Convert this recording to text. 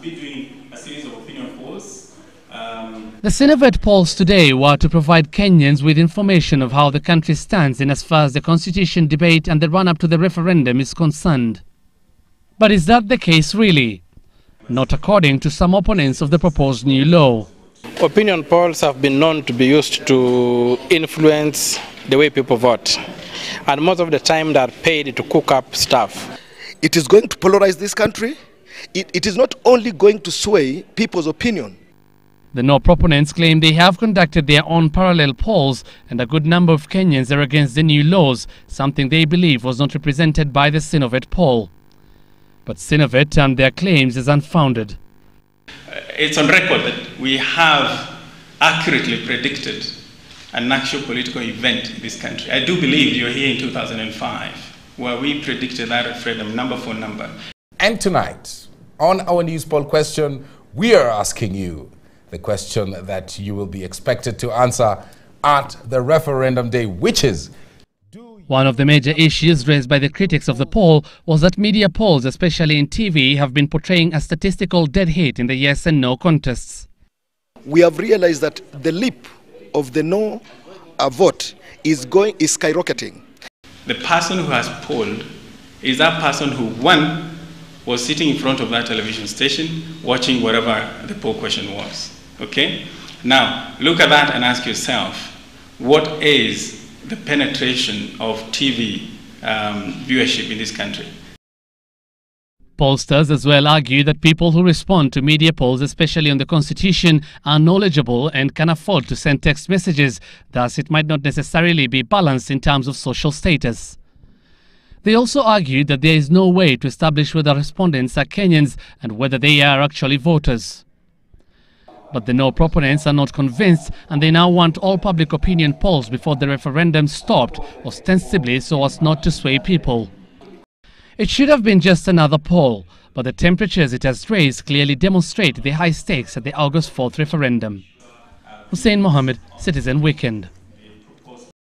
been doing a series of opinion polls. The Synovate polls today were to provide Kenyans with information of how the country stands in as far as the constitution debate and the run-up to the referendum is concerned. But is that the case really? Not according to some opponents of the proposed new law. Opinion polls have been known to be used to influence the way people vote. And most of the time they are paid to cook up stuff. It is going to polarize this country. It is not only going to sway people's opinion. The no proponents claim they have conducted their own parallel polls and a good number of Kenyans are against the new laws, something they believe was not represented by the Synovate poll. But Synovate termed their claims as unfounded. It's on record that we have accurately predicted an actual political event in this country. I do believe you were here in 2005, where we predicted that referendum number for number. And tonight, on our news poll question, we are asking you the question that you will be expected to answer at the referendum day, which is... One of the major issues raised by the critics of the poll was that media polls, especially in TV, have been portraying a statistical dead heat in the yes and no contests. We have realized that the leap of the no vote is skyrocketing. The person who has polled is that person who, one, was sitting in front of that television station watching whatever the poll question was. Okay? Now, look at that and ask yourself, what is the penetration of TV viewership in this country? Pollsters as well argue that people who respond to media polls, especially on the Constitution, are knowledgeable and can afford to send text messages. Thus, it might not necessarily be balanced in terms of social status. They also argue that there is no way to establish whether respondents are Kenyans and whether they are actually voters. But the no proponents are not convinced, and they now want all public opinion polls before the referendum stopped, ostensibly so as not to sway people. It should have been just another poll, but the temperatures it has raised clearly demonstrate the high stakes at the August 4th referendum. Hussein Mohamed, Citizen Weekend.